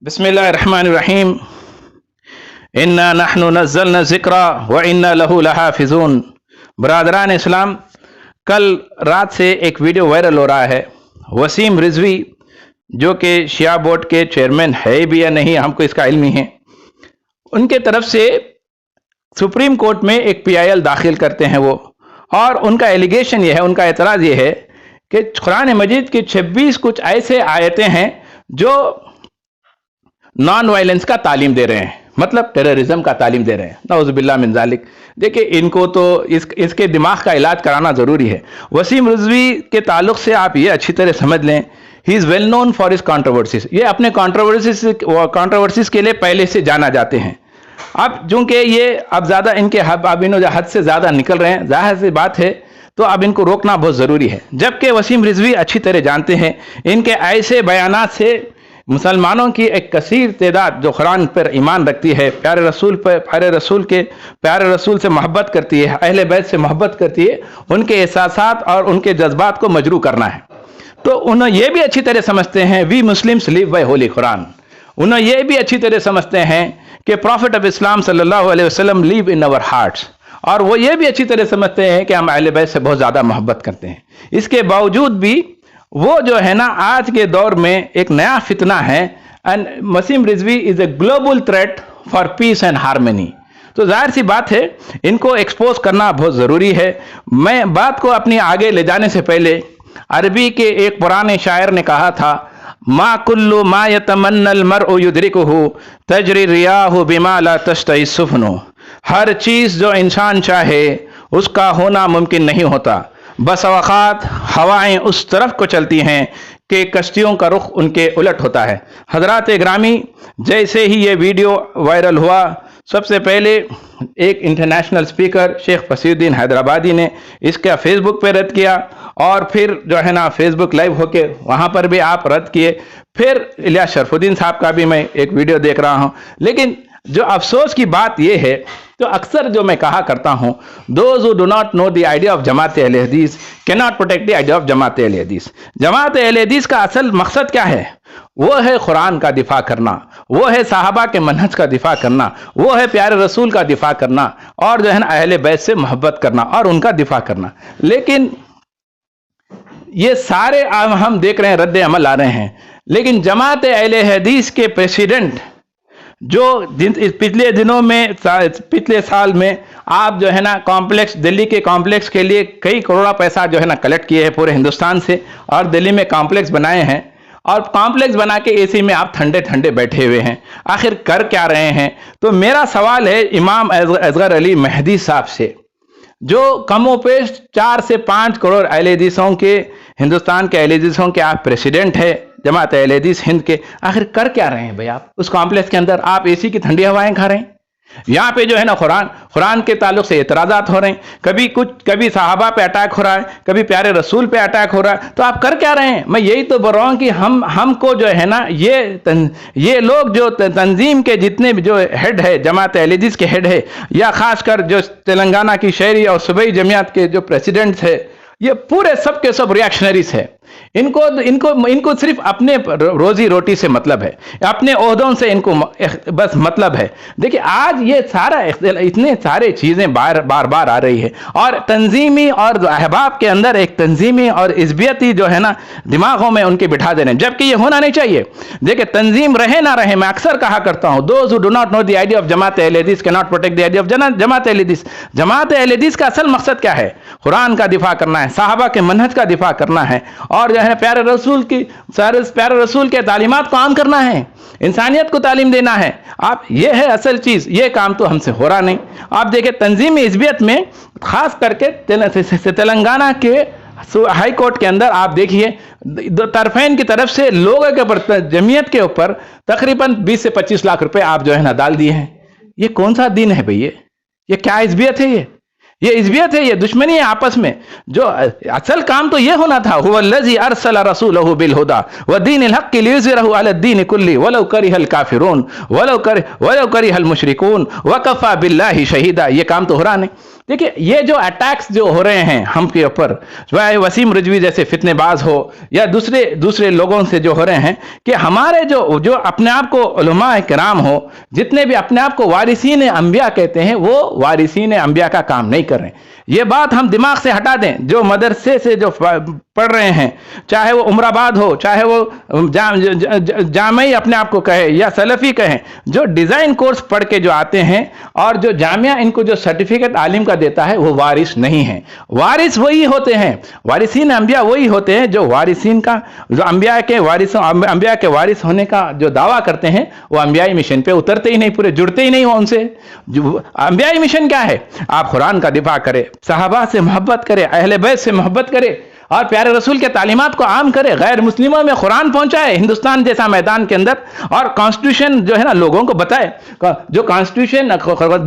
बिस्मिल्लाहिर्रहमानिर्रहीम। इन्ना नहनु नज़्ज़लना ज़िक्रा व इन्ना लहू लहाफ़िज़ून। बरादरान इस्लाम, कल रात से एक वीडियो वायरल हो रहा है। वसीम रिजवी, जो कि शिया बोर्ड के चेयरमैन है भी या नहीं हमको इसका इल्म नहीं है, उनके तरफ से सुप्रीम कोर्ट में एक PIL दाखिल करते हैं वो, और उनका एलिगेशन ये है, उनका एतराज़ ये है कि कुरान मजीद की 26 कुछ ऐसे आयतें हैं जो नॉन वायलेंस का तालीम दे रहे हैं, मतलब टेररिज्म का तालीम दे रहे हैं। नऊज़ुबिल्लाह मिन ज़ालिक। देखिए, इनको तो इसके दिमाग का इलाज कराना ज़रूरी है। वसीम रिजवी के ताल्लुक से आप ये अच्छी तरह समझ लें, he is well known for his controversies. ये अपने कॉन्ट्रोवर्सीज के लिए पहले से जाना जाते हैं। अब चूंकि ये अब ज़्यादा इनके हद से ज़्यादा निकल रहे हैं, जाहिर सी बात है, तो अब इनको रोकना बहुत ज़रूरी है। जबकि वसीम रिजवी अच्छी तरह जानते हैं, इनके ऐसे बयानात से मुसलमानों की एक कसीर तादाद जो कुरान पर ईमान रखती है, प्यारे रसूल से मोहब्बत करती है, अहले बैत से मोहब्बत करती है, उनके एहसासात और उनके जज्बात को मजरू करना है। तो उन्हें ये भी अच्छी तरह समझते हैं we Muslims live by holy Quran. उन्हें ये भी अच्छी तरह समझते हैं कि प्रॉफिट ऑफ इस्लाम सल्लल्लाहु अलैहि वसल्लम लिव इन आवर हार्ट्स, और वो ये भी अच्छी तरह समझते हैं कि हम अहले बैत से बहुत ज़्यादा मोहब्बत करते हैं। इसके बावजूद भी वो जो है ना, आज के दौर में एक नया फितना है, and Waseem Rizvi is a global threat for peace and harmony. तो जाहिर सी बात है, इनको एक्सपोज करना बहुत ज़रूरी है। मैं बात को अपनी आगे ले जाने से पहले, अरबी के एक पुराने शायर ने कहा था, मा कुल्लु मा यतमन्नल मरउ युद्रिकुहु तजरी रियाहु बिमा ला तश्तही सुफ़नु। हर चीज़ जो इंसान चाहे उसका होना मुमकिन नहीं होता, बस अवक़ात हवाएं उस तरफ को चलती हैं कि कश्तियों का रुख उनके उलट होता है। हज़रात ग्रामी, जैसे ही ये वीडियो वायरल हुआ, सबसे पहले एक इंटरनेशनल स्पीकर शेख फसीउद्दीन हैदराबादी ने इसका फेसबुक पे रद्द किया, और फिर जो है ना फेसबुक लाइव होके वहाँ पर भी आप रद्द किए। फिर इलियास शरफुद्दीन साहब का भी मैं एक वीडियो देख रहा हूँ। लेकिन जो अफसोस की बात यह है, तो अक्सर जो मैं कहा करता हूं, those who do not know the idea of Jamaat Ahle Hadith can not protect the idea of Jamaat Ahle Hadith. जमात अहले हदीस का असल मकसद क्या है? वो है कुरान का दिफा करना, वो है साहबा के मनहज का दिफा करना, वो है प्यारे रसूल का दिफा करना, और जो है ना अहले बैत से मोहब्बत करना और उनका दिफा करना। लेकिन ये सारे हम देख रहे हैं रद्द अमल आ रहे हैं। लेकिन जमात अहले हदीस के प्रेसिडेंट जो पिछले दिनों में, पिछले साल में आप जो है ना कॉम्प्लेक्स, दिल्ली के कॉम्प्लेक्स के लिए कई करोड़ पैसा जो है ना कलेक्ट किए हैं पूरे हिंदुस्तान से, और दिल्ली में कॉम्प्लेक्स बनाए हैं, और कॉम्प्लेक्स बना के AC में आप ठंडे ठंडे बैठे हुए हैं। आखिर कर क्या रहे हैं? तो मेरा सवाल है इमाम असगर अली महदी साहब से, जो कमोपेश 4 से 5 करोड़ अहले हदीसों के, हिंदुस्तान के अहले हदीसों के आप प्रेसिडेंट है जमात अहले हदीस हिंद के। आखिर कर क्या रहे हैं भाई आप उस कॉम्प्लेक्स के अंदर? आप AC की ठंडी हवाएं खा रहे हैं। यहाँ पे जो है ना कुरान के ताल्लुक से एतराज़ात हो रहे हैं, कभी साहबा पे अटैक हो रहा है, कभी प्यारे रसूल पे अटैक हो रहा है। तो आप कर क्या रहे हैं? मैं यही तो बोल रहा हूँ कि हमको जो है ना, ये लोग जो तंजीम के जितने भी जो हेड है, जमात अहले हदीस के हेड है, या खासकर जो तेलंगाना की शहरी और सूबाई जमियात के जो प्रेसिडेंट्स है, ये पूरे सब के सब रिएक्शनरीज है। इनको सिर्फ अपने रोजी रोटी से मतलब है, अपने ओहदों से इनको बस मतलब है। देखिए, आज ये सारा इतने सारे चीजें बार बार आ रही है, और तंजीमी और अहबाब के अंदर एक तंजीमी और इज़्बियती जो है ना दिमागों में उनके बिठा दे रहे हैं, जबकि ये होना नहीं चाहिए। देखिए, तंजीम रहे ना रहे, मैं अक्सर कहा करता हूँ, those who do not know the idea of Jamaat Ahle Hadith can not protect the idea of Jamaat Ahle Hadith. जमात अहले हदीस का असल मकसद क्या है? कुरान का दिफा करना है, साहबा के मनहज का दिफा करना है, और जो है प्यारे रसूल के तालीमात को आम करना है, इंसानियत को तालीम देना है। आप ये है असल चीज। ये काम तो हमसे हो रहा नहीं। आप देखिए, तंजीम इज़्बियत में खास करके तेलंगाना के हाई कोर्ट के अंदर आप देखिए, तरफैन की तरफ से लोगों के ऊपर, जमीयत के ऊपर तकरीबन 20 से 25 लाख रुपए आप जो है ना डाल दिए हैं। ये कौन सा दिन है भैया? ये क्या इज़्बियत है? یہ عزبیت ہے, یہ دشمنی ہے آپس میں. جو اصل کام تو یہ ہونا تھا, هو الذی ارسل رسولہ بالہدى ودین الحق لیظہرہ علی الدین کلہ ولو کرہ الکافرون ولو کرہ المشرکون وکفی باللہ شہیدا. یہ کام تو ہو رہا نہیں. دیکھیں یہ جو اٹیکس جو ہو رہے ہیں ہم کے اوپر, چاہے وسیم رضوی جیسے فتنے باز ہو یا دوسرے لوگوں سے جو ہو رہے ہیں, کہ ہمارے جو اپنے آپ کو علماء کرام ہو, جتنے بھی اپنے آپ کو وارثین انبیاء کہتے ہیں, وہ وارثین انبیاء کا کام نہیں کر رہے ہیں. یہ بات ہم دماغ سے ہٹا دیں. جو مدرسے سے جو پڑھ رہے ہیں, چاہے وہ عمر آباد ہو, چاہے وہ جامعی اپنے آپ کو کہے یا سلفی کہیں, جو ڈیزائن کورس پڑھ کے جو آتے ہیں اور جو جامعہ ان کو جو سرٹیفکیٹ عالم کا دیتا ہے, وہ وارث نہیں ہیں. وارث وہی ہوتے ہیں, وارثین انبیاء وہی ہوتے ہیں جو وارثین کا, جو انبیاء کے وارث ہونے کا جو دعویٰ کرتے ہیں, وہ انبیائی مشن پہ اترتے ہی نہیں, پورے جڑتے ہی نہیں وہ ان سے. انبیائی مشن کیا ہے؟ آپ قرآن کا دفاع کرے, صحابہ سے محبت کرے, اہل بیت سے محبت کرے, اور پیارے رسول کے تعلیمات کو عام کرے, غیر مسلموں میں قرآن پہنچائے ہندوستان جیسا میدان کے اندر, اور کانسٹیٹیوشن جو ہے نا لوگوں کو بتائے. جو کانسٹیٹیوشن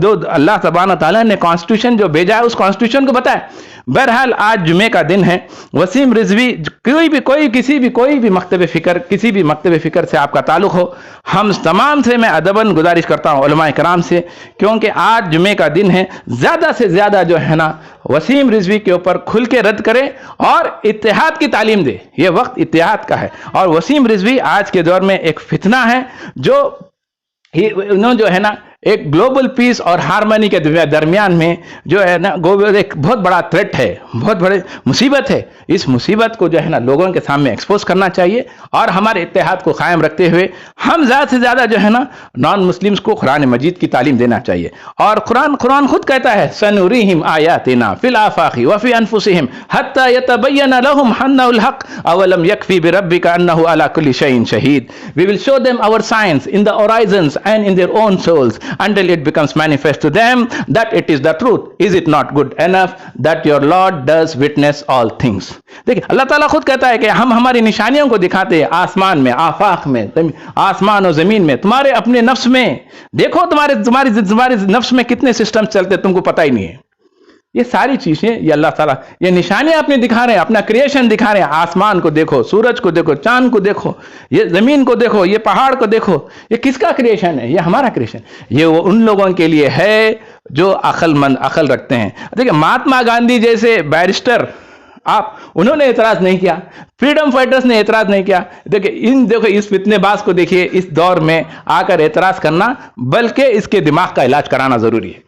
جو اللہ سبحانہ تعالیٰ نے کانسٹیٹیوشن جو بھیجا ہے, اس کانسٹیٹیوشن کو بتائے. بہرحال آج جمعے کا دن ہے. وسیم رضوی کوئی بھی مکتب فکر, کسی بھی مکتب فکر سے آپ کا تعلق ہو, ہم تمام سے میں ادباً گزارش کرتا ہوں علماء کرام سے, کیونکہ آج جمعے کا دن ہے, زیادہ سے زیادہ جو ہے نا وسیم رضوی کے اوپر کھل کے رد کرے اور اتحاد کی تعلیم دے. یہ وقت اتحاد کا ہے, اور وسیم رضوی آج کے دور میں ایک فتنہ ہے, جو ہے نا ایک گلوبل پیس اور ہارمنی کے درمیان میں جو ہے نا ایک بہت بڑا تھریٹ ہے, بہت بڑی مصیبت ہے. اس مصیبت کو جو ہے نا لوگوں کے سامنے ایکسپوز کرنا چاہیے, اور ہمارے اتحاد کو قائم رکھتے ہوئے ہم زیادہ سے زیادہ جو ہے نا نان مسلمز کو قرآن مجید کی تعلیم دینا چاہیے. اور قرآن خود کہتا ہے, سنوریہم آیاتنا فی الآفاق وفی انفسہم حتی یتبین لہم انہ الحق اولم یکفی بربک انہ علی کل شیء شہید. We will show them our signs in the horizons and in their own souls until it becomes manifest to them that it is the truth. Is it not good enough that your Lord does witness all things? دیکھیں اللہ تعالیٰ خود کہتا ہے کہ ہم ہماری نشانیوں کو دکھاتے ہیں آسمان میں, آفاق میں, آسمان و زمین میں, تمہارے اپنے نفس میں. دیکھو تمہارے نفس میں کتنے سسٹم چلتے تم کو پتہ ہی نہیں ہے. یہ ساری چیزیں یہ اللہ تعالیٰ یہ نشانیاں اپنے دکھا رہے ہیں, اپنا کریشن دکھا رہے ہیں. آسمان کو دیکھو, سورج کو دیکھو, چاند کو دیکھو, یہ زمین کو دیکھو, یہ پہاڑ کو دیکھو. یہ کس کا کریشن ہے؟ یہ ہمارا کریشن. یہ وہ ان لوگوں کے لیے ہے جو عقل رکھتے ہیں. دیکھیں مہاتما گاندھی جیسے بیرسٹر, انہوں نے اعتراض نہیں کیا, فریڈم فائٹرز نے اعتراض نہیں کیا. دیکھو اس فتنے باز کو دیکھیے, اس دور میں آ کر اعتراض کرنا, بلکہ اس کے دماغ کا علاج کرانا ضروری ہے.